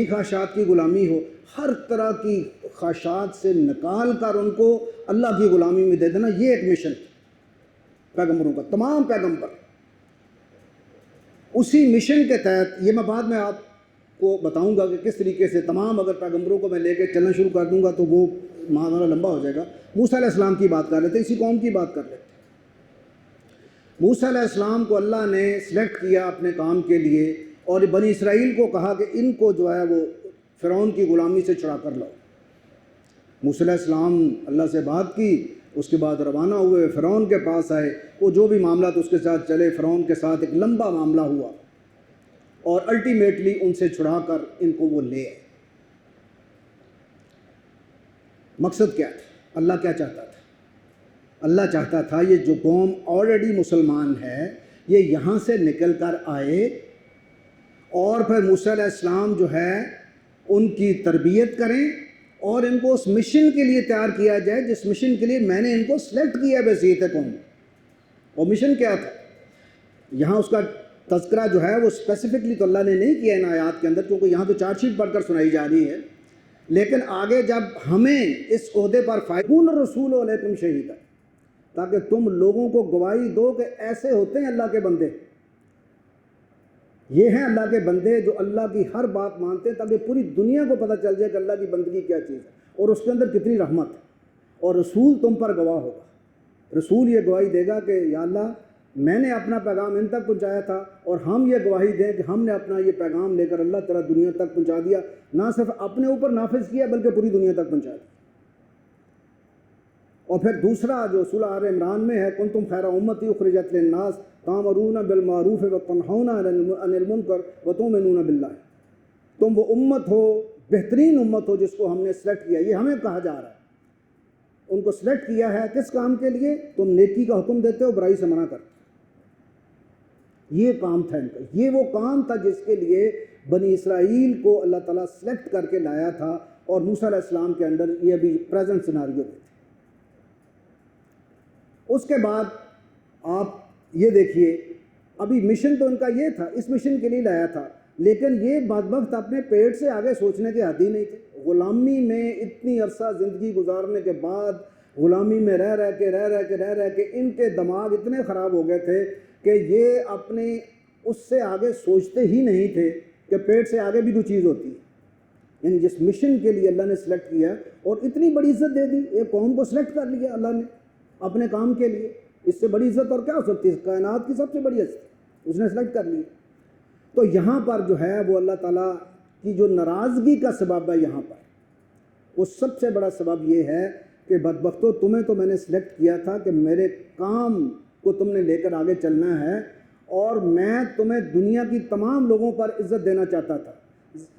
خواہشات کی غلامی ہو، ہر طرح کی خواہشات سے نکال کر ان کو اللہ کی غلامی میں دے دینا، یہ ایک مشن پیغمبروں کا، تمام پیغمبر اسی مشن کے تحت. یہ میں بعد میں آپ کو بتاؤں گا کہ کس طریقے سے تمام اگر پیغمبروں کو میں لے کے چلنا شروع کر دوں گا تو وہ ہمارا لمبا ہو جائے گا. موسیٰ علیہ السلام کی بات کر لیتے، اسی قوم کی بات کر لیتے. موسیٰ علیہ السلام کو اللہ نے سلیکٹ کیا اپنے کام کے لیے، اور بنی اسرائیل کو کہا کہ ان کو جو ہے وہ فرعون کی غلامی سے چھڑا کر لاؤ. موسیٰ علیہ السلام اللہ سے بات کی، اس کے بعد روانہ ہوئے، فرعون کے پاس آئے. وہ جو بھی معاملات اس کے ساتھ چلے، فرعون کے ساتھ ایک لمبا معاملہ ہوا، اور الٹیمیٹلی ان سے چھڑا کر ان کو وہ لے آئے. مقصد کیا تھا؟ اللہ کیا چاہتا تھا؟ اللہ چاہتا تھا یہ جو قوم آلریڈی مسلمان ہے یہ یہاں سے نکل کر آئے، اور پھر موسیٰ علیہ السلام جو ہے ان کی تربیت کریں، اور ان کو اس مشن کے لیے تیار کیا جائے جس مشن کے لیے میں نے ان کو سلیکٹ کیا بحیثیت قوم. اور مشن کیا تھا؟ یہاں اس کا تذکرہ جو ہے وہ اسپیسیفکلی تو اللہ نے نہیں کیا ان آیات کے اندر، کیونکہ یہاں تو چارج شیٹ پڑھ کر سنائی جا رہی ہے. لیکن آگے جب ہمیں اس عہدے پر فائقون الرسول علیکم شہیدا، تاکہ تم لوگوں کو گواہی دو کہ ایسے ہوتے ہیں اللہ کے بندے، یہ ہیں اللہ کے بندے جو اللہ کی ہر بات مانتے ہیں، تاکہ پوری دنیا کو پتہ چل جائے کہ اللہ کی بندگی کیا چیز ہے اور اس کے اندر کتنی رحمت ہے. اور رسول تم پر گواہ ہوگا. رسول یہ گواہی دے گا کہ یا اللہ میں نے اپنا پیغام ان تک پہنچایا تھا، اور ہم یہ گواہی دیں کہ ہم نے اپنا یہ پیغام لے کر اللہ تعالیٰ دنیا تک پہنچا دیا، نہ صرف اپنے اوپر نافذ کیا بلکہ پوری دنیا تک پہنچا دیا. اور پھر دوسرا جو سورہ آل عمران میں ہے، کنتم خیر امتی اخرجت للناس تامرون بالمعروف وتنہون عن المنکر وتؤمنون باللہ. تم وہ امت ہو، بہترین امت ہو جس کو ہم نے سلیکٹ کیا. یہ ہمیں کہا جا رہا ہے، ان کو سلیکٹ کیا ہے کس کام کے لیے؟ تم نیکی کا حکم دیتے ہو، برائی سے منع کرتے. یہ کام تھا ان کا، یہ وہ کام تھا جس کے لیے بنی اسرائیل کو اللہ تعالیٰ سلیکٹ کر کے لایا تھا. اور موسیٰ علیہ السلام کے اندر یہ ابھی پریزنٹ سیناریو میں تھے. اس کے بعد آپ یہ دیکھیے، ابھی مشن تو ان کا یہ تھا، اس مشن کے لیے لایا تھا، لیکن یہ بدبخت اپنے پیٹ سے آگے سوچنے کے عادی نہیں تھے. غلامی میں اتنی عرصہ زندگی گزارنے کے بعد، غلامی میں رہ رہ کے ان کے دماغ اتنے خراب ہو گئے تھے کہ یہ اپنے اس سے آگے سوچتے ہی نہیں تھے کہ پیٹ سے آگے بھی کوئی چیز ہوتی ہے. یعنی جس مشن کے لیے اللہ نے سلیکٹ کیا، اور اتنی بڑی عزت دے دی، ایک قوم کو سلیکٹ کر لیا اللہ نے اپنے کام کے لیے. اس سے بڑی عزت اور کیا ہو سکتی ہے؟ کائنات کی سب سے بڑی عزت اس نے سلیکٹ کر لی. تو یہاں پر جو ہے وہ اللہ تعالیٰ کی جو ناراضگی کا سبب ہے، یہاں پر وہ سب سے بڑا سبب یہ ہے کہ بدبختو، تمہیں تو میں نے سلیکٹ کیا تھا کہ میرے کام کو تم نے لے کر آگے چلنا ہے، اور میں تمہیں دنیا کی تمام لوگوں پر عزت دینا چاہتا تھا.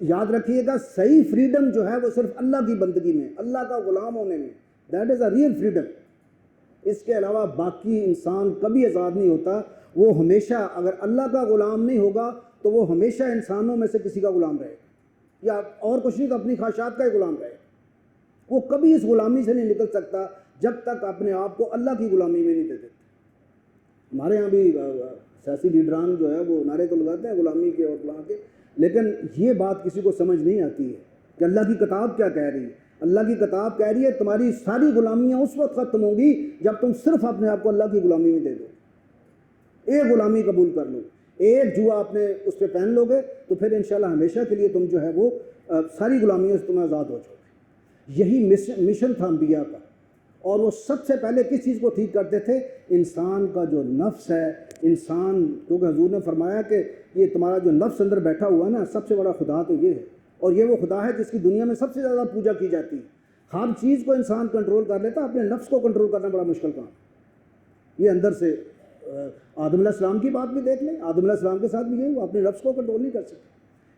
یاد رکھیے گا، صحیح فریڈم جو ہے وہ صرف اللہ کی بندگی میں، اللہ کا غلام ہونے میں. That is a real freedom. اس کے علاوہ باقی انسان کبھی آزاد نہیں ہوتا. وہ ہمیشہ اگر اللہ کا غلام نہیں ہوگا تو وہ ہمیشہ انسانوں میں سے کسی کا غلام رہے گا، یا اور کچھ نہیں تو اپنی خواہشات کا ہی غلام رہے گا. وہ کبھی اس غلامی سے نہیں نکل سکتا جب تک اپنے آپ کو اللہ کی غلامی میں نہیں دے دیتا. ہمارے ہاں بھی سیاسی لیڈران جو ہے وہ نعرے تو لگاتے ہیں غلامی کے اور فلاں کے، لیکن یہ بات کسی کو سمجھ نہیں آتی ہے کہ اللہ کی کتاب کیا کہہ رہی ہے. اللہ کی کتاب کہہ رہی ہے تمہاری ساری غلامیاں اس وقت ختم ہوں گی جب تم صرف اپنے آپ کو اللہ کی غلامی میں دے دو. ایک غلامی قبول کر لو، ایک جوا اپنے اس پہ پہن لو گے تو پھر انشاءاللہ ہمیشہ کے لیے تم جو ہے وہ ساری غلامیوں سے تم آزاد ہو جاؤ گے. یہی مشن تھا انبیاء کا. اور وہ سب سے پہلے کس چیز کو ٹھیک کرتے تھے؟ انسان کا جو نفس ہے. انسان، کیونکہ حضور نے فرمایا کہ یہ تمہارا جو نفس اندر بیٹھا ہوا ہے نا، سب سے بڑا خدا تو یہ ہے، اور یہ وہ خدا ہے جس کی دنیا میں سب سے زیادہ پوجا کی جاتی ہے. ہر چیز کو انسان کنٹرول کر لیتا، اپنے نفس کو کنٹرول کرنا بڑا مشکل کام. یہ اندر سے آدم علیہ السلام کی بات بھی دیکھ لیں، آدم علیہ السلام کے ساتھ بھی یہی، وہ اپنے نفس کو کنٹرول نہیں کر سکتے.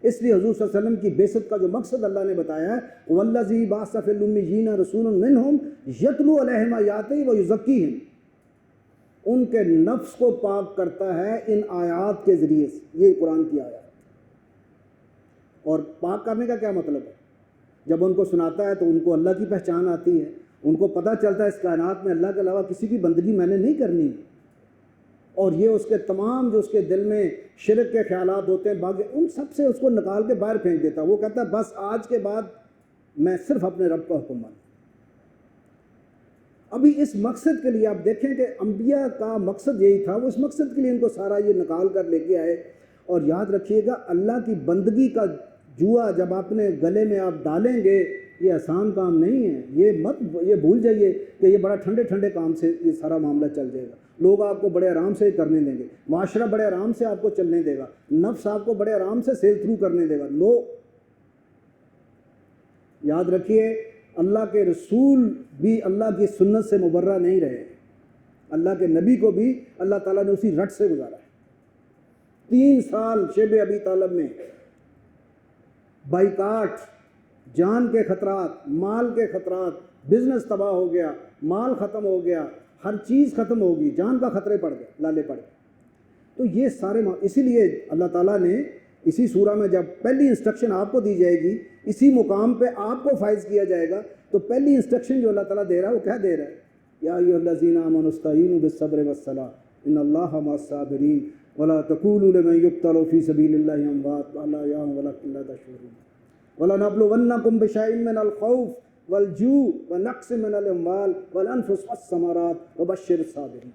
اس لیے حضور صلی اللہ علیہ وسلم کی بعثت کا جو مقصد اللہ نے بتایا ہے، وَالَّذِي بَعَثَ فِي الْأُمِّيِّينَ رَسُولًا مِّنْهُمْ يَتْلُو عَلَيْهِمْ آيَاتِهِ وَيُزَكِّيهِمْ. ان کے نفس کو پاک کرتا ہے ان آیات کے ذریعے سے. یہ قرآن کی آیات. اور پاک کرنے کا کیا مطلب ہے؟ جب ان کو سناتا ہے تو ان کو اللہ کی پہچان آتی ہے، ان کو پتہ چلتا ہے اس کائنات میں اللہ کے علاوہ کسی کی بندگی میں نے نہیں کرنی. اور یہ اس کے تمام جو اس کے دل میں شرک کے خیالات ہوتے ہیں باقی ان سب سے اس کو نکال کے باہر پھینک دیتا. وہ کہتا ہے بس آج کے بعد میں صرف اپنے رب کا حکم مانوں. ابھی اس مقصد کے لیے آپ دیکھیں کہ انبیاء کا مقصد یہی تھا, وہ اس مقصد کے لیے ان کو سارا یہ نکال کر لے کے آئے. اور یاد رکھیے گا اللہ کی بندگی کا جوا جب اپنے گلے میں آپ ڈالیں گے یہ آسان کام نہیں ہے. یہ بھول جائیے کہ یہ بڑا ٹھنڈے ٹھنڈے کام سے یہ سارا معاملہ چل جائے گا. لوگ آپ کو بڑے آرام سے کرنے دیں گے, معاشرہ بڑے آرام سے آپ کو چلنے دے گا, نفس آپ کو بڑے آرام سے سیل تھرو کرنے دے گا. نو, یاد رکھیے اللہ کے رسول بھی اللہ کی سنت سے مبرہ نہیں رہے. اللہ کے نبی کو بھی اللہ تعالیٰ نے اسی رٹ سے گزارا ہے. 3 سال شیب ابی طالب میں بائیکاٹ, جان کے خطرات, مال کے خطرات, بزنس تباہ ہو گیا, مال ختم ہو گیا, ہر چیز ختم ہوگی, جان کا خطرے پڑ گئے, لالے پڑ گئے. تو یہ سارے اسی لیے اللہ تعالیٰ نے اسی سورہ میں جب پہلی انسٹرکشن آپ کو دی جائے گی, اسی مقام پہ آپ کو فائز کیا جائے گا, تو پہلی انسٹرکشن جو اللہ تعالیٰ دے رہا ہے وہ کیا دے رہا ہے؟ یا ایھا الذین آمنوا استعینوا بالصبر والصلاۃ ان اللہ مع الصابرین ولا تقولوا لمن یقتل فی سبیل اللہ اموات بل احیاء ولکن لا تشعرون ولنبلونکم بشیء من الخوف والجوع ونقص من الاموال والانفس والثمرات وبشر الصابرین.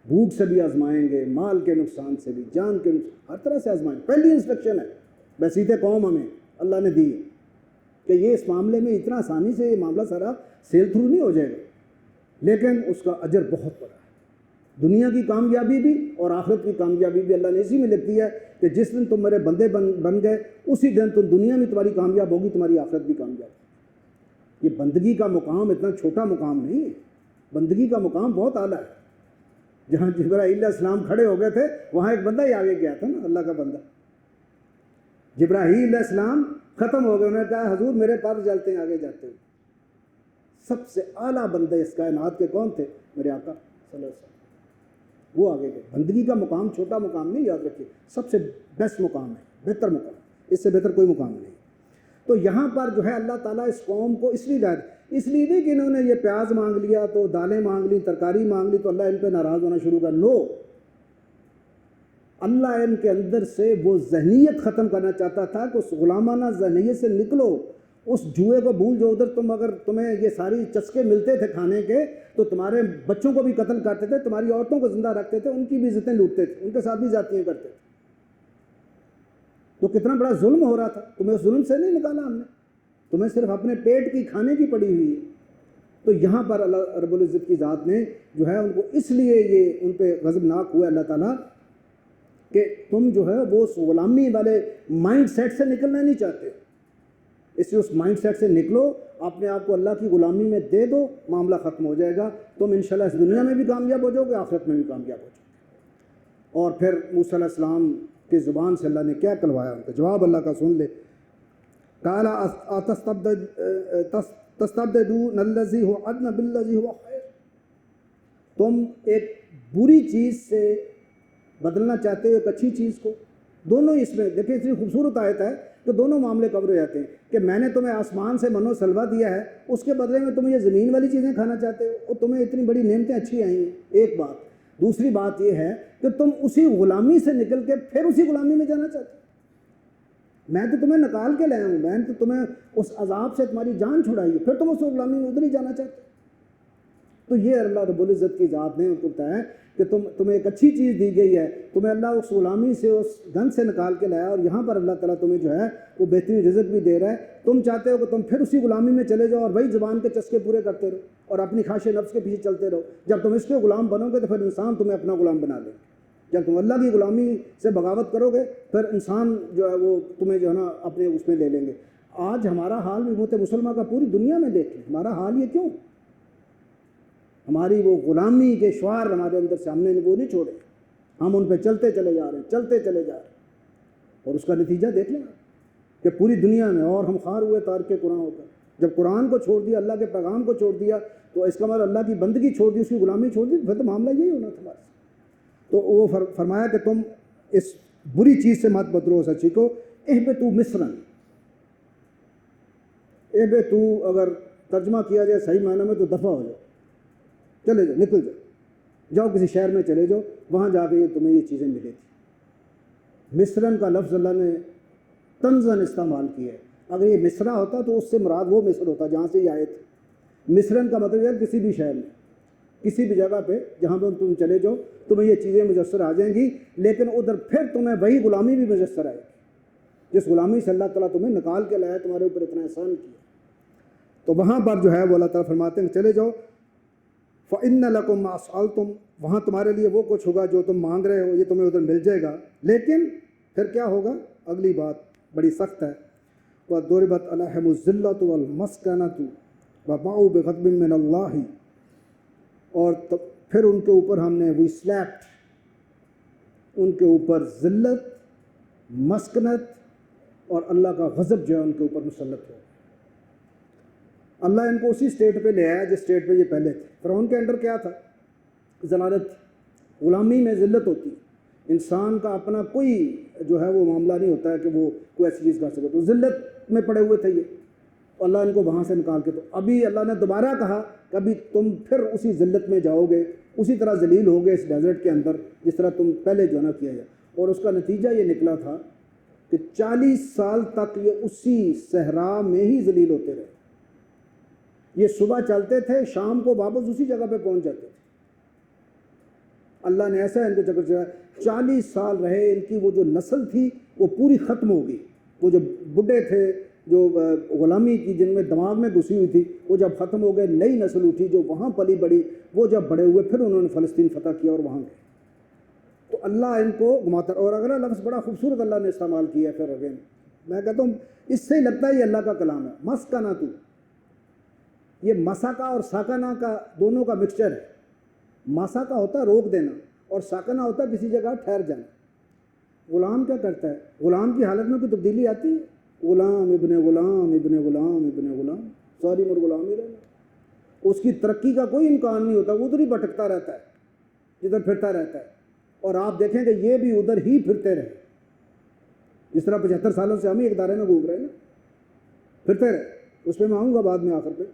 بھوک سے بھی آزمائیں گے, مال کے نقصان سے بھی, جان کے نقصان, ہر طرح سے آزمائیں. پہلی انسٹرکشن ہے بحیثیت قوم ہمیں اللہ نے دی کہ یہ اس معاملے میں اتنا آسانی سے یہ معاملہ سارا سیل تھرو نہیں ہو جائے گا, لیکن اس کا اجر بہت بڑا ہے. دنیا کی کامیابی بھی اور آخرت کی کامیابی بھی اللہ نے اسی میں لکھی ہے کہ جس دن تم میرے بندے بن گئے اسی دن تم دنیا میں تمہاری کامیاب ہوگی, تمہاری آخرت بھی کامیاب ہوگی. یہ بندگی کا مقام اتنا چھوٹا مقام نہیں ہے, بندگی کا مقام بہت اعلیٰ ہے. جہاں جبرائیل علیہ السلام کھڑے ہو گئے تھے وہاں ایک بندہ ہی آگے گیا تھا نا, اللہ کا بندہ. جبرائیل علیہ السلام ختم ہو گئے, انہوں نے کہا حضور میرے پر جلتے ہیں آگے جاتے ہیں. سب سے اعلیٰ بندے اس کائنات کے کون تھے؟ میرے آقا صلی اللہ علیہ وسلم, وہ آگے گئے. بندگی کا مقام چھوٹا مقام نہیں, یاد رکھیے سب سے بیسٹ مقام ہے, بہتر مقام, اس سے بہتر کوئی مقام نہیں. تو یہاں پر جو ہے اللہ تعالیٰ اس قوم کو اس لیے نہیں کہ انہوں نے یہ پیاز مانگ لیا تو دالیں مانگ لی, ترکاری مانگ لی تو اللہ ان پہ ناراض ہونا شروع کر. نو, اللہ ان کے اندر سے وہ ذہنیت ختم کرنا چاہتا تھا کہ اس غلامانہ ذہنیت سے نکلو, اس جوئے کو بھول جو ادھر تم اگر تمہیں یہ ساری چسکے ملتے تھے کھانے کے تو تمہارے بچوں کو بھی قتل کرتے تھے, تمہاری عورتوں کو زندہ رکھتے تھے, ان کی بھی عزتیں لوٹتے تھے, ان کے ساتھ بھی زیادتیاں کرتے تھے. تو کتنا بڑا ظلم ہو رہا تھا, تمہیں اس ظلم سے نہیں نکالا ہم نے, تمہیں صرف اپنے پیٹ کی کھانے کی پڑی ہوئی ہے. تو یہاں پر اللہ رب العزت کی ذات نے جو ہے ان کو اس لیے یہ ان پہ غضبناک ہوا اللہ تعالیٰ کہ تم جو ہے وہ اس غلامی والے مائنڈ سیٹ سے نکلنا نہیں چاہتے. اس لیے اس مائنڈ سیٹ سے نکلو, اپنے آپ کو اللہ کی غلامی میں دے دو, معاملہ ختم ہو جائے گا. تم انشاءاللہ اس دنیا میں بھی کامیاب ہو جاؤ گے, آخرت میں بھی کامیاب ہو جاؤ گے. اور پھر موسیٰ علیہ السلام کی زبان سے اللہ نے کیا کلوایا, ان کا جواب اللہ کا سن لے. قال تستبدلون الذی هو ادنی بالذی هو خیر, تم ایک بری چیز سے بدلنا چاہتے ہو ایک اچھی چیز کو. دونوں اس میں دیکھیں اتنی خوبصورت آیت ہے کہ دونوں معاملے کور ہو جاتے ہیں کہ میں نے تمہیں آسمان سے من و سلوہ دیا ہے, اس کے بدلے میں تم یہ زمین والی چیزیں کھانا چاہتے ہو, اور تمہیں اتنی بڑی نعمتیں اچھی آئی ہیں. ایک بات. دوسری بات یہ ہے کہ تم اسی غلامی سے نکل کے پھر اسی غلامی میں جانا چاہتے ہو. میں تو تمہیں نکال کے لایا ہوں, میں نے تو تمہیں اس عذاب سے تمہاری جان چھڑائی ہے, پھر تم اس غلامی میں ادھر ہی جانا چاہتے ہو. تو یہ اللہ رب العزت کی ذات نے ان کو بتایا کہ تمہیں ایک اچھی چیز دی گئی ہے, تمہیں اللہ اس غلامی سے اس گند سے نکال کے لایا, اور یہاں پر اللہ تعالیٰ تمہیں جو ہے وہ بہترین رزق بھی دے رہا ہے. تم چاہتے ہو کہ تم پھر اسی غلامی میں چلے جاؤ اور وہی زبان کے چسکے پورے کرتے رہو اور اپنی خواہش نفس کے پیچھے چلتے رہو. جب تم اس کے غلام بنو گے تو پھر انسان تمہیں اپنا غلام بنا لے گا. جب تم اللہ کی غلامی سے بغاوت کرو گے پھر انسان جو ہے وہ تمہیں جو ہے نا اپنے اس میں لے لیں گے. آج ہمارا حال بھی امت مسلمہ کا پوری دنیا میں دیکھ لیں, ہمارا حال یہ کیوں؟ ہماری وہ غلامی کے شعار ہمارے اندر سے ہم نے وہ نہیں چھوڑے, ہم ان پہ چلتے چلے جا رہے ہیں, چلتے چلے جا رہے ہیں. اور اس کا نتیجہ دیکھ لیں کہ پوری دنیا میں اور ہم خوار ہوئے تارک قرآن ہو کر. جب قرآن کو چھوڑ دیا, اللہ کے پیغام کو چھوڑ دیا, تو اس کا مطلب اللہ کی بندگی چھوڑ دی, اس کی غلامی چھوڑ دی, پھر تو معاملہ یہی ہونا تھا. تو وہ فرمایا کہ تم اس بری چیز سے مت بدلو اس اچھی کو. اہبطوا مصرا, اہبطوا اگر ترجمہ کیا جائے صحیح معنی میں تو دفع ہو جاؤ, چلے جاؤ, نکل جاؤ. جاؤ کسی شہر میں چلے جاؤ، وہاں جا کے تمہیں یہ چیزیں ملے تھی۔ مصرن کا لفظ اللہ نے طنزاً استعمال کیا ہے۔ اگر یہ مصرع ہوتا تو اس سے مراد وہ مصر ہوتا جہاں سے یہ آئے تھے۔ مصرن کا مطلب ہے کسی بھی شہر میں، کسی بھی جگہ پہ جہاں پہ تم چلے جاؤ تمہیں یہ چیزیں میسر آ جائیں گی، لیکن ادھر پھر تمہیں وہی غلامی بھی میسر آئے گی جس غلامی سے اللہ تعالیٰ تمہیں نکال کے لایا، تمہارے اوپر اتنا احسان کیا۔ تو وہاں پر جو ہے وہ اللہ تعالیٰ فرماتے ہیں چلے جاؤ، فَإِنَّ لَكُمْ مَا سَأَلْتُمْ، وہاں تمہارے لیے وہ کچھ ہوگا جو تم مانگ رہے ہو، یہ تمہیں ادھر مل جائے گا۔ لیکن پھر کیا ہوگا؟ اگلی بات بڑی سخت ہے، وَضُرِبَتْ عَلَيْهِمُ الذِّلَّةُ وَالْمَسْكَنَةُ وَبَاءُوا بِغَضْبٍ مِّنَ اللَّهِ، اور پھر ان کے اوپر ہم نے وی سلیپٹ، ان کے اوپر ذلت، مسکنت اور اللہ کا غضب جو ہے ان کے اوپر مسلط ہو۔ اللہ ان کو اسی سٹیٹ پہ لے آیا جس سٹیٹ پہ یہ پہلے تھے۔ فرعون کے انڈر کیا تھا؟ ذلالت، غلامی میں ذلت ہوتی ہے۔ انسان کا اپنا کوئی جو ہے وہ معاملہ نہیں ہوتا ہے کہ وہ کوئی ایسی چیز کر سکے، تو ذلت میں پڑے ہوئے تھے یہ، تو اللہ ان کو وہاں سے نکال کے، تو ابھی اللہ نے دوبارہ کہا کہ ابھی تم پھر اسی ذلت میں جاؤ گے، اسی طرح ذلیل ہوگے اس ڈیزرٹ کے اندر جس طرح تم پہلے جو نہ کیا جائے۔ اور اس کا نتیجہ یہ نکلا تھا کہ 40 سال تک یہ اسی صحرا میں ہی ذلیل ہوتے رہے۔ یہ صبح چلتے تھے، شام کو واپس اسی جگہ پہ پہنچ جاتے تھے۔ اللہ نے ایسا ان کو چکر چلایا، 40 سال رہے، ان کی وہ جو نسل تھی وہ پوری ختم ہو گئی۔ وہ جو بڈھے تھے جو غلامی کی جن میں دماغ میں گھسی ہوئی تھی وہ جب ختم ہو گئے، نئی نسل اٹھی جو وہاں پلی بڑی، وہ جب بڑے ہوئے پھر انہوں نے فلسطین فتح کیا اور وہاں گئے۔ تو اللہ ان کو گھماتا، اور اگلا لفظ بڑا خوبصورت اللہ نے استعمال کیا ہے۔ پھر اگین میں کہتا ہوں اس سے ہی لگتا ہے یہ اللہ کا کلام ہے۔ مسکنہ تو، یہ مسکا اور ساکنہ کا دونوں کا مکسچر ہے۔ مسکا ہوتا ہے روک دینا اور ساکنہ ہوتا ہے کسی جگہ ٹھہر جانا۔ غلام کیا کرتا ہے؟ غلام کی حالت میں کوئی تبدیلی آتی ہے؟ غلام ابن غلام ابن غلام ابن غلام، ساری عمر غلام ہی رہنا۔ اس کی ترقی کا کوئی امکان نہیں ہوتا، وہ ادھر ہی بھٹکتا رہتا ہے جدھر پھرتا رہتا ہے۔ اور آپ دیکھیں کہ یہ بھی ادھر ہی پھرتے رہے، جس طرح 75 سالوں سے ہم ہی ایک دائرے میں گھوم رہے ہیں نا، پھرتے رہے۔ اس پہ میں آؤں گا بعد میں آخر پہ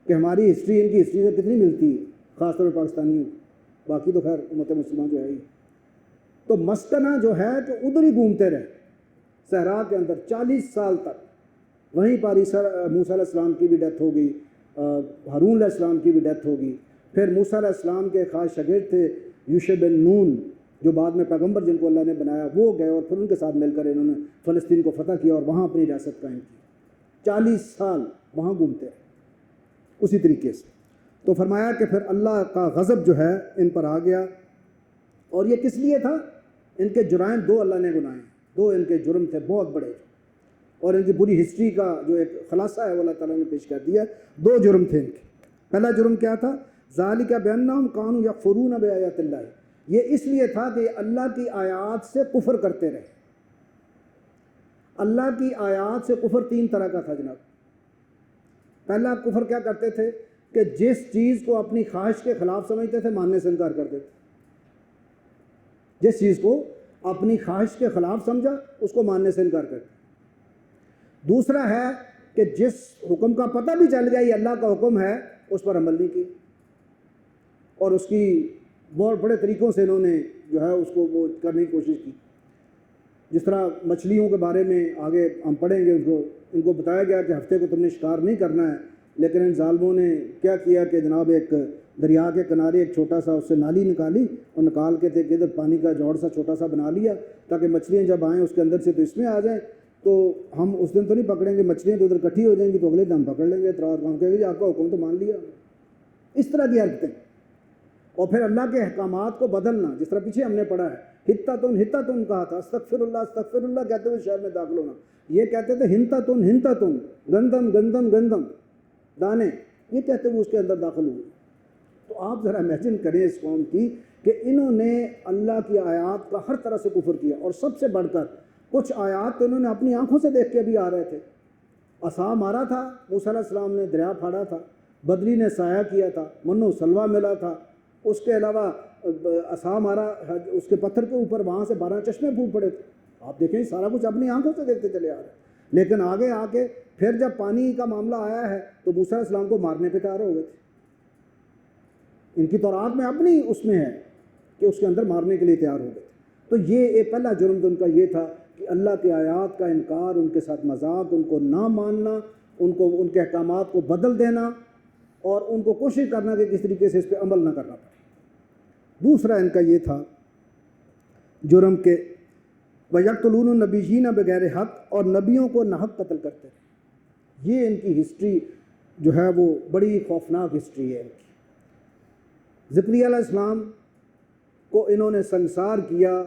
کہ ہماری ہسٹری ان کی ہسٹری سے کتنی ملتی ہے، خاص طور پر پاکستانیوں، باقی تو خیر امت مسلمان جو ہے ہی۔ تو مسکنہ جو ہے کہ ادھر ہی گھومتے رہے صحرا کے اندر 40 سال تک۔ وہیں پر موسیٰ علیہ السلام کی بھی ڈیتھ ہو گئی، ہارون علیہ السلام کی بھی ڈیتھ ہو گئی۔ پھر موسیٰ علیہ السلام کے خاص شاگرد تھے یوشع بن نون، جو بعد میں پیغمبر جن کو اللہ نے بنایا، وہ گئے اور پھر ان کے ساتھ مل کر انہوں نے فلسطین کو فتح کیا اور وہاں اپنی ریاست قائم کی۔ 40 سال وہاں گھومتے رہے اسی طریقے سے۔ تو فرمایا کہ پھر اللہ کا غضب جو ہے ان پر آ گیا، اور یہ کس لیے تھا؟ ان کے جرائم دو اللہ نے گنائے، دو ان کے جرم تھے بہت بڑے، اور ان کی پوری ہسٹری کا جو ایک خلاصہ ہے وہ اللہ تعالیٰ نے پیش کر دیا۔ دو جرم تھے ان کے۔ پہلا جرم کیا تھا؟ ذالک بانہم کانوا یکفرون بآیات اللہ، یہ اس لیے تھا کہ اللہ کی آیات سے کفر کرتے رہے۔ اللہ کی آیات سے کفر 3 طرح کا تھا جناب۔ پہلا کفر کیا کرتے تھے کہ جس چیز کو اپنی خواہش کے خلاف سمجھتے تھے ماننے سے انکار کرتے تھے۔ جس چیز کو اپنی خواہش کے خلاف سمجھا اس کو ماننے سے انکار کرتے۔ دوسرا ہے کہ جس حکم کا پتہ بھی چل گیا یہ اللہ کا حکم ہے اس پر عمل نہیں کی، اور اس کی بہت بڑے طریقوں سے انہوں نے جو ہے اس کو وہ کرنے کی کوشش کی۔ جس طرح مچھلیوں کے بارے میں آگے ہم پڑھیں گے، ان کو بتایا گیا کہ ہفتے کو تم نے شکار نہیں کرنا ہے، لیکن ان ظالموں نے کیا کیا کہ جناب ایک دریا کے کنارے ایک چھوٹا سا اس سے نالی نکالی، اور نکال کے تھے کہ ادھر پانی کا جوڑ سا چھوٹا سا بنا لیا تاکہ مچھلیاں جب آئیں اس کے اندر سے تو اس میں آ جائیں، تو ہم اس دن تو نہیں پکڑیں گے، مچھلیاں تو ادھر اکٹھی ہو جائیں گی تو اگلے دن ہم پکڑ لیں گے، ہم کہیں گے جی آپ کا حکم تو مان لیا۔ اس طرح کی حرکتیں، اور پھر اللہ کے احکامات کو بدلنا، جس طرح پیچھے ہم نے پڑھا ہے ہتاتن کہا تھا، استغفر اللہ کہتے ہوئے شہر میں داخل ہونا، یہ کہتے تھے ہنتاتن گندم دانے، یہ کہتے ہوئے اس کے اندر داخل ہوئے۔ تو آپ ذرا امیجن کریں اس قوم کی کہ انہوں نے اللہ کی آیات کا ہر طرح سے کفر کیا، اور سب سے بڑھ کر کچھ آیات تو انہوں نے اپنی آنکھوں سے دیکھ کے بھی آ رہے تھے۔ عصا مارا تھا موسیٰ علیہ السلام نے، دریا پھاڑا تھا، بدری نے سایہ کیا تھا، منو سلوہ ملا تھا، اس کے علاوہ عصا مارا اس کے پتھر کے اوپر، وہاں سے 12 چشمے پھوٹ پڑے تھے۔ آپ دیکھیں سارا کچھ اپنی آنکھوں سے دیکھتے چلے آ رہے ہیں، لیکن آگے آ کے پھر جب پانی کا معاملہ آیا ہے تو موسیٰ علیہ السلام کو مارنے پہ تیار ہو گئے تھے۔ ان کی تورات میں اپنی اس میں ہے کہ اس کے اندر مارنے کے لیے تیار ہو گئے. تو یہ ایک پہلا جرم تو ان کا یہ تھا کہ اللہ کی آیات کا انکار، ان کے ساتھ مذاق، ان کو نہ ماننا، ان کے احکامات کو بدل دینا اور ان کو کوشش کرنا کہ کس طریقے سے اس پہ عمل نہ کرنا پڑے. دوسرا ان کا یہ تھا جرم کہ وَيَقْتُلُونَ النَّبِيِّينَ بِغَيْرِ حق، اور نبیوں کو ناحق قتل کرتے ہیں. یہ ان کی ہسٹری جو ہے وہ بڑی خوفناک ہسٹری ہے ان کی. زکریا علیہ السلام کو انہوں نے سنسار کیا،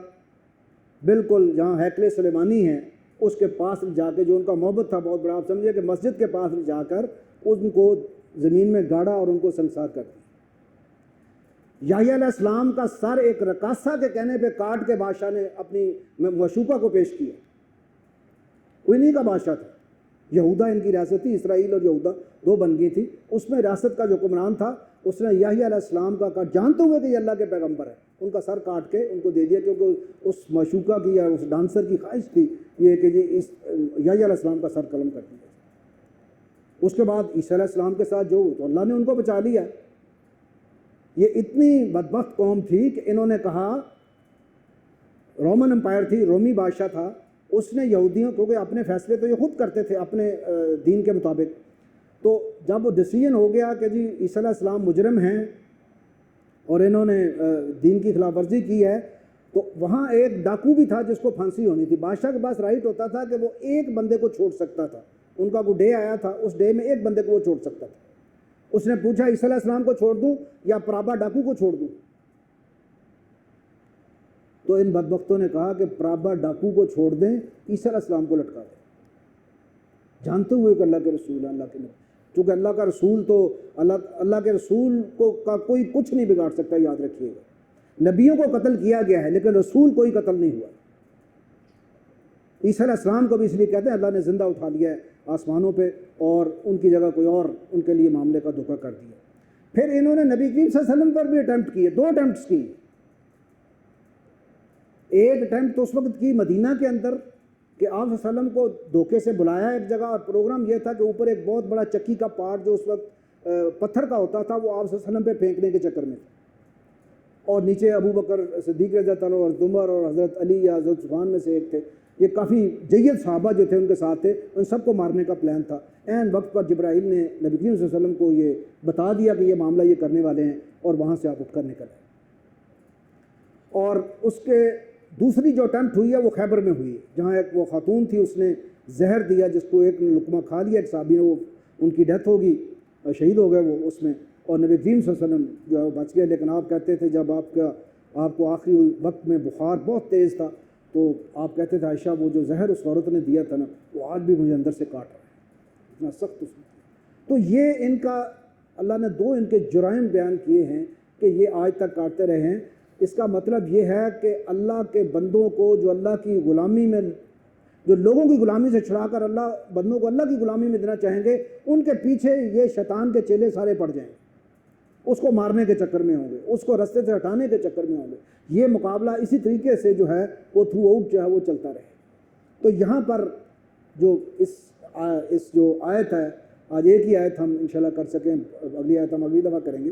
بالکل جہاں ہیکل سلیمانی ہے اس کے پاس جا کے، جو ان کا محبت تھا بہت بڑا، آپ سمجھے کہ مسجد کے پاس جا کر ان کو زمین میں گاڑا اور ان کو سنسار کر دیا. یحییٰ علیہ السلام کا سر ایک رقاصہ کے کہنے پہ کاٹ کے بادشاہ نے اپنی مشوقہ کو پیش کیا. وہ انہی کا بادشاہ تھا. یہودا ان کی ریاست تھی، اسرائیل اور یہودا دو بن گئی تھی. اس میں ریاست کا جو حکمران تھا اس نے یحییٰ علیہ السلام کا جانتے ہوئے کہ یہ اللہ کے پیغمبر ہے، ان کا سر کاٹ کے ان کو دے دیا، کیونکہ اس مشوقہ کی یا اس ڈانسر کی خواہش تھی یہ کہ اس یحییٰ علیہ السلام کا سر قلم کر دیا. اس کے بعد عیسیٰ علیہ السلام کے ساتھ جو تو اللہ نے ان کو بچا لیا. یہ اتنی بدبخت قوم تھی کہ انہوں نے کہا، رومن امپائر تھی، رومی بادشاہ تھا، اس نے یہودیوں، کیونکہ اپنے فیصلے تو یہ خود کرتے تھے اپنے دین کے مطابق، تو جب وہ ڈیسیژن ہو گیا کہ جی عیسیٰ علیہ السلام مجرم ہیں اور انہوں نے دین کی خلاف ورزی کی ہے، تو وہاں ایک ڈاکو بھی تھا جس کو پھانسی ہونی تھی. بادشاہ کے پاس رائٹ ہوتا تھا کہ وہ ایک بندے کو چھوڑ سکتا تھا. ان کا کوئی ڈے آیا تھا، اس ڈے میں ایک بندے کو وہ چھوڑ سکتا تھا. اس نے پوچھا عیسیٰ علیہ السلام کو چھوڑ دوں یا پرابا ڈاکو کو چھوڑ دوں؟ تو ان بدبختوں نے کہا کہ پرابا ڈاکو کو چھوڑ دیں، عیسیٰ علیہ السلام کو لٹکا دیں، جانتے ہوئے کہ اللہ کے رسول ہے، اللہ کے نبی. چونکہ اللہ کا رسول تو اللہ کے رسول کا کوئی کچھ نہیں بگاڑ سکتا، یاد رکھیے گا. نبیوں کو قتل کیا گیا ہے لیکن رسول کوئی قتل نہیں ہوا. عیسیٰ علیہ السلام کو بھی اس لیے کہتے ہیں اللہ نے زندہ اٹھا لیا ہے آسمانوں پہ، اور ان کی جگہ کوئی اور ان کے لیے معاملے کا دھوکہ کر دیا. پھر انہوں نے نبی کریم صلی اللہ علیہ وسلم پر بھی اٹیمپٹ کیے، 2 اٹیمپٹس کی. ایک اٹیمپٹ تو اس وقت کی مدینہ کے اندر کہ آپ صلی اللہ علیہ وسلم کو دھوکے سے بلایا ایک جگہ، اور پروگرام یہ تھا کہ اوپر ایک بہت بڑا چکی کا پارٹ جو اس وقت پتھر کا ہوتا تھا وہ آپ صلی اللہ علیہ وسلم پہ پھینکنے کے چکر میں تھا، اور نیچے ابو بکر صدیق رضی اللہ عنہ اور عمر اور حضرت علی یا حضرت عثمان میں سے ایک تھے. یہ کافی جید صحابہ جو تھے ان کے ساتھ تھے، ان سب کو مارنے کا پلان تھا. عین وقت پر جبرائیل نے نبی کریم صلی اللہ علیہ وسلم کو یہ بتا دیا کہ یہ معاملہ یہ کرنے والے ہیں، اور وہاں سے آپ اٹھ کر نکل آئے. اور اس کے دوسری جو اٹیمپٹ ہوئی ہے وہ خیبر میں ہوئی، جہاں ایک وہ خاتون تھی، اس نے زہر دیا جس کو ایک لقمہ کھا لیا ایک صحابی نے، وہ ان کی ڈیتھ ہوگی، شہید ہو گئے وہ اس میں. اور نبی کریم صلی اللہ علیہ وسلم جو ہے وہ بچ گئے. لیکن آپ کہتے تھے جب آپ کو آخری وقت میں بخار بہت تیز تھا تو آپ کہتے تھے عائشہ وہ جو زہر اس عورت نے دیا تھا نا وہ آج بھی مجھے اندر سے کاٹ رہا ہے، اتنا سخت اس میں. تو یہ ان کا اللہ نے 2 ان کے جرائم بیان کیے ہیں کہ یہ آج تک کاٹتے رہے ہیں. اس کا مطلب یہ ہے کہ اللہ کے بندوں کو جو اللہ کی غلامی میں، جو لوگوں کی غلامی سے چھڑا کر اللہ بندوں کو اللہ کی غلامی میں دینا چاہیں گے، ان کے پیچھے یہ شیطان کے چیلے سارے پڑ جائیں گے، اس کو مارنے کے چکر میں ہوں گے، اس کو رستے سے ہٹانے کے چکر میں ہوں گے. یہ مقابلہ اسی طریقے سے جو ہے وہ تھرو آؤٹ جو ہے وہ چلتا رہے. تو یہاں پر جو اس جو آیت ہے، آج ایک ہی آیت ہم انشاءاللہ کر سکیں، اگلی آیت ہم اگلی دفعہ کریں گے.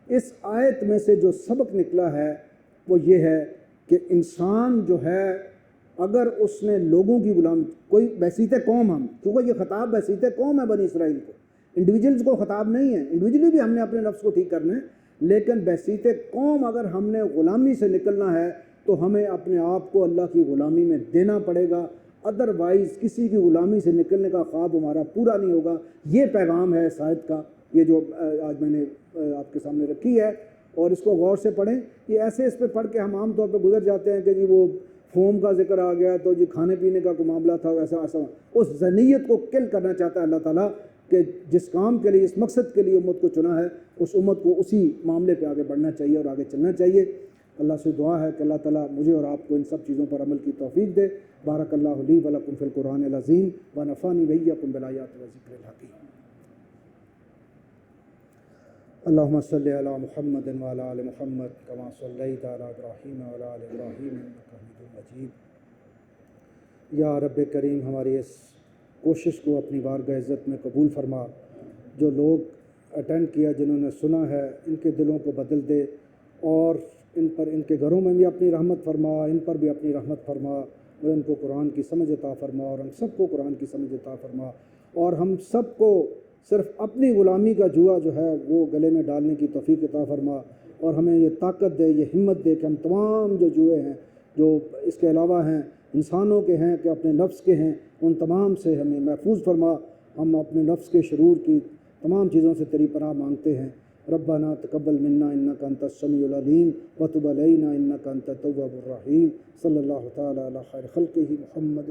اس آیت میں سے جو سبق نکلا ہے وہ یہ ہے کہ انسان جو ہے اگر اس نے لوگوں کی غلامی، کوئی بحیثیت قوم، ہم کیونکہ یہ خطاب بحیثیت قوم ہے بنی اسرائیل کو، انڈیویجولز کو خطاب نہیں ہے. انڈیویجولی بھی ہم نے اپنے نفس کو ٹھیک کرنا ہے، لیکن بحیثیت قوم اگر ہم نے غلامی سے نکلنا ہے تو ہمیں اپنے آپ کو اللہ کی غلامی میں دینا پڑے گا، ادروائز کسی کی غلامی سے نکلنے کا خواب ہمارا پورا نہیں ہوگا. یہ پیغام ہے اس آیت کا، یہ جو آج میں نے آپ کے سامنے رکھی ہے، اور اس کو غور سے پڑھیں. یہ ایسے اس پہ پڑھ کے ہم عام طور پہ گزر جاتے ہیں کہ جی وہ فوم کا ذکر آ گیا تو جی کھانے پینے کا کوئی معاملہ تھا، ایسا ایسا. اس ذہنیت کو کل کرنا چاہتا ہے اللہ تعالیٰ کہ جس کام کے لیے، اس مقصد کے لیے امت کو چنا ہے، اس امت کو اسی معاملے پہ آگے بڑھنا چاہیے اور آگے چلنا چاہیے. اللہ سے دعا ہے کہ اللہ تعالیٰ مجھے اور آپ کو ان سب چیزوں پر عمل کی توفیق دے. بارک اللہ لی و لکم فی القرآن العظیم و نفعنی وإیاکم بالآیات والذکر الحکیم. اللہم صلی علی محمد وعلی آل محمد کما صلیت علی ابراہیم وعلی آل ابراہیم انک حمید مجید. یا رب کریم ہماری اس کوشش کو اپنی بارگاہ عزت میں قبول فرما. جو لوگ اٹینڈ کیا، جنہوں نے سنا ہے، ان کے دلوں کو بدل دے، اور ان پر، ان کے گھروں میں بھی اپنی رحمت فرما، ان پر بھی اپنی رحمت فرما، اور ان کو قرآن کی سمجھ عطا فرما، اور ہم سب کو قرآن کی سمجھ عطا فرما، اور ہم سب کو صرف اپنی غلامی کا جوا جو ہے وہ گلے میں ڈالنے کی توفیق عطا فرما، اور ہمیں یہ طاقت دے، یہ ہمت دے کہ ہم تمام جو جوئے ہیں جو اس کے علاوہ ہیں، انسانوں کے ہیں کہ اپنے نفس کے ہیں، ان تمام سے ہمیں محفوظ فرما۔ ہم اپنے نفس کے شرور کی تمام چیزوں سے تیری پناہ مانگتے ہیں۔ ربنا تقبل منا انک انت السمیع العلیم وتب علینا انک انت التواب الرحیم۔ صلی اللہ تعالی علی خیر خلقہ محمد۔